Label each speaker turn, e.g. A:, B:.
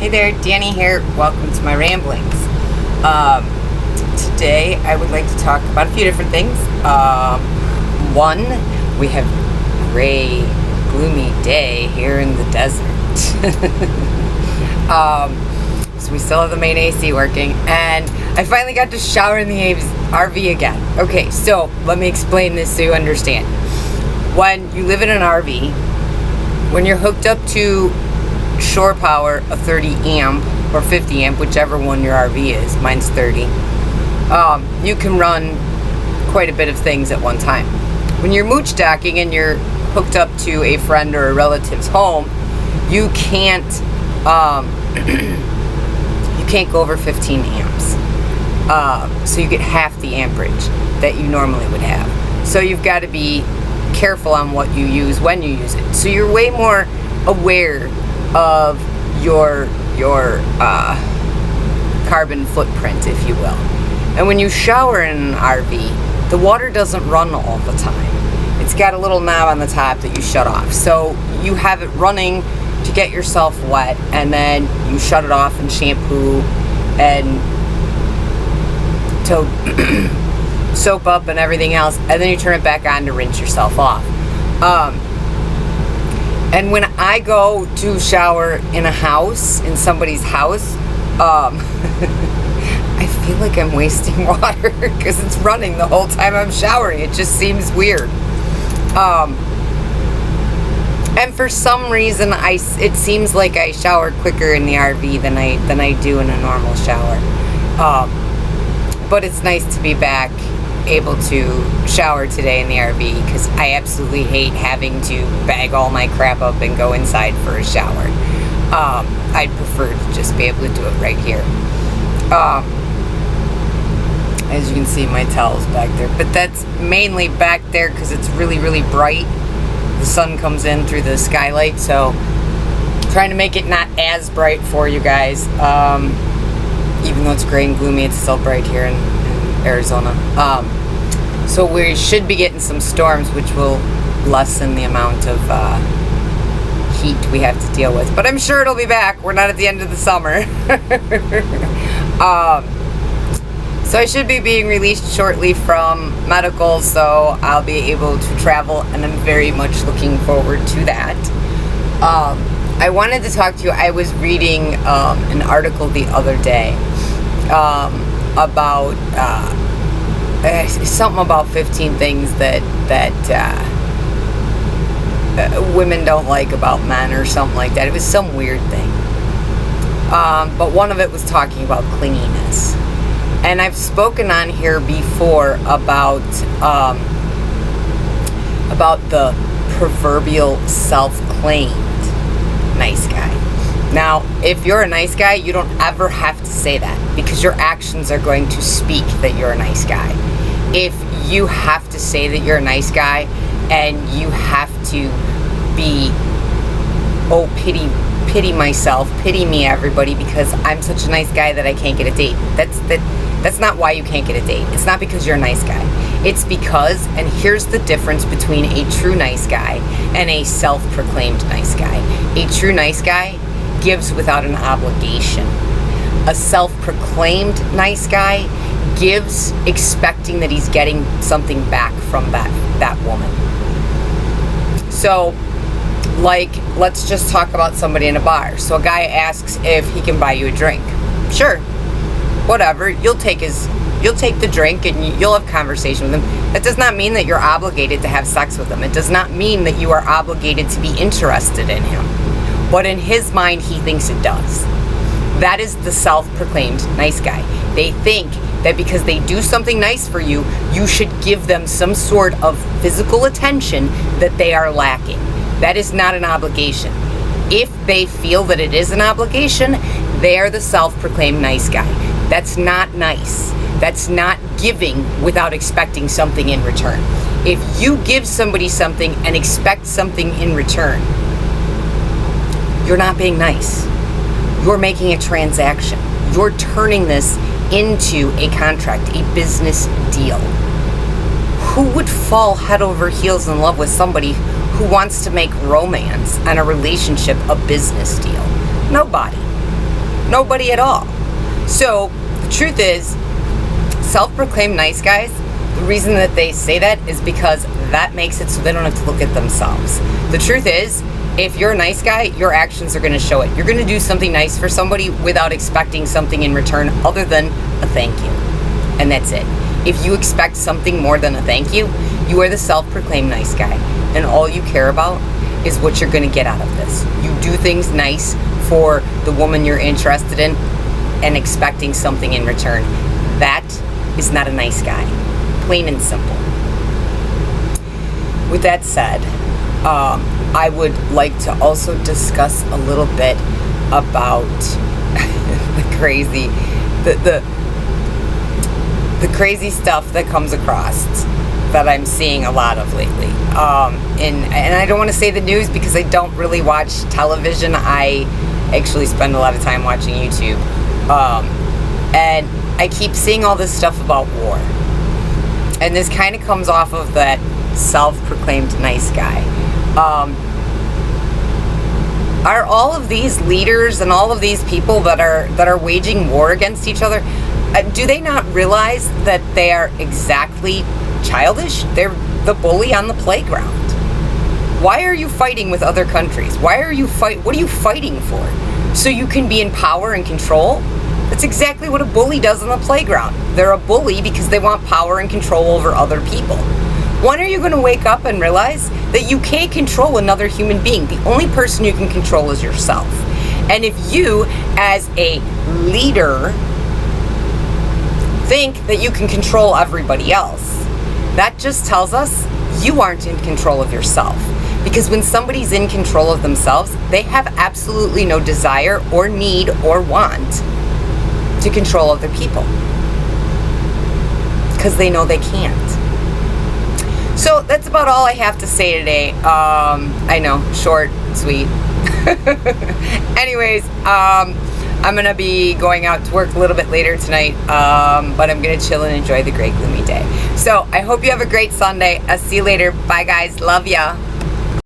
A: Hey there, Danny here. Welcome to my ramblings. Today I would like to talk about a few different things. One, we have gray, gloomy day here in the desert. So we still have the main AC working, and I finally got to shower in the RV again. Okay, so let me explain this so you understand. When you live in an RV, when you're hooked up to shore power, a 30 amp or 50 amp, whichever one your RV is, mine's 30, you can run quite a bit of things at one time. When you're mooch docking and you're hooked up to a friend or a relative's home, you can't you can't go over 15 amps. So you get half the amperage that you normally would have. So you've got to be careful on what you use when you use it. So you're way more aware of your carbon footprint, if you will. And when you shower in an RV, the water doesn't run all the time. It's got a little knob on the top that you shut off. So you have it running to get yourself wet, and then you shut it off and shampoo and to soap up and everything else, and then you turn it back on to rinse yourself off. And when I go to shower in a house, in somebody's house, I feel like I'm wasting water because it's running the whole time I'm showering. It just seems weird. And for some reason, it seems like I shower quicker in the RV than I do in a normal shower. But it's nice to be back, able to shower today in the RV, because I absolutely hate having to bag all my crap up and go inside for a shower. I'd prefer to just be able to do it right here. As you can see, my towel's back there, but that's mainly back there because it's really, really bright. The sun comes in through the skylight, so I'm trying to make it not as bright for you guys. Even though it's gray and gloomy, it's still bright here in Arizona. So we should be getting some storms, which will lessen the amount of heat we have to deal with. But I'm sure it'll be back. We're not at the end of the summer. So I should be being released shortly from medical, so I'll be able to travel, and I'm very much looking forward to that. I wanted to talk to you. I was reading an article the other day about something about 15 things that women don't like about men or something like that. It was some weird thing. But one of it was talking about clinginess. And I've spoken on here before about the proverbial self-claimed nice guy. Now, if you're a nice guy, you don't ever have to say that, because your actions are going to speak that you're a nice guy. If you have to say that you're a nice guy, and you have to be, oh, pity myself, pity me, everybody, because I'm such a nice guy that I can't get a date. That's not why you can't get a date. It's not because you're a nice guy. It's because, and here's the difference between a true nice guy and a self-proclaimed nice guy. A true nice guy gives without an obligation. A self-proclaimed nice guy gives expecting that he's getting something back from that woman. So, like, let's just talk about somebody in a bar. So a guy asks if he can buy you a drink. Sure, whatever. You'll take the drink and you'll have conversation with him. That does not mean that you're obligated to have sex with him. It does not mean that you are obligated to be interested in him. But in his mind, he thinks it does. That is the self-proclaimed nice guy. They think that because they do something nice for you, you should give them some sort of physical attention that they are lacking. That is not an obligation. If they feel that it is an obligation, they are the self-proclaimed nice guy. That's not nice. That's not giving without expecting something in return. If you give somebody something and expect something in return, you're not being nice. You're making a transaction. You're turning this into a contract, a business deal. Who would fall head over heels in love with somebody who wants to make romance and a relationship a business deal? Nobody. Nobody at all. So the truth is, self-proclaimed nice guys, the reason that they say that is because that makes it so they don't have to look at themselves. The truth is, if you're a nice guy, your actions are going to show it. You're going to do something nice for somebody without expecting something in return other than a thank you. And that's it. If you expect something more than a thank you, you are the self-proclaimed nice guy. And all you care about is what you're going to get out of this. You do things nice for the woman you're interested in and expecting something in return. That is not a nice guy. Plain and simple. With that said, I would like to also discuss a little bit about the crazy stuff that comes across that I'm seeing a lot of lately. And I don't want to say the news because I don't really watch television. I actually spend a lot of time watching YouTube. And I keep seeing all this stuff about war. And this kind of comes off of that self-proclaimed nice guy. Are all of these leaders and all of these people that are waging war against each other, do they not realize that they are exactly childish? They're the bully on the playground. Why are you fighting with other countries? What are you fighting for? So you can be in power and control? That's exactly what a bully does on the playground. They're a bully because they want power and control over other people. When are you going to wake up and realize that you can't control another human being? The only person you can control is yourself. And if you, as a leader, think that you can control everybody else, that just tells us you aren't in control of yourself. Because when somebody's in control of themselves, they have absolutely no desire or need or want to control other people. Because they know they can't. So that's about all I have to say today. I know, short, sweet. Anyways, I'm going to be going out to work a little bit later tonight, but I'm going to chill and enjoy the great gloomy day. So I hope you have a great Sunday. I'll see you later. Bye, guys. Love ya.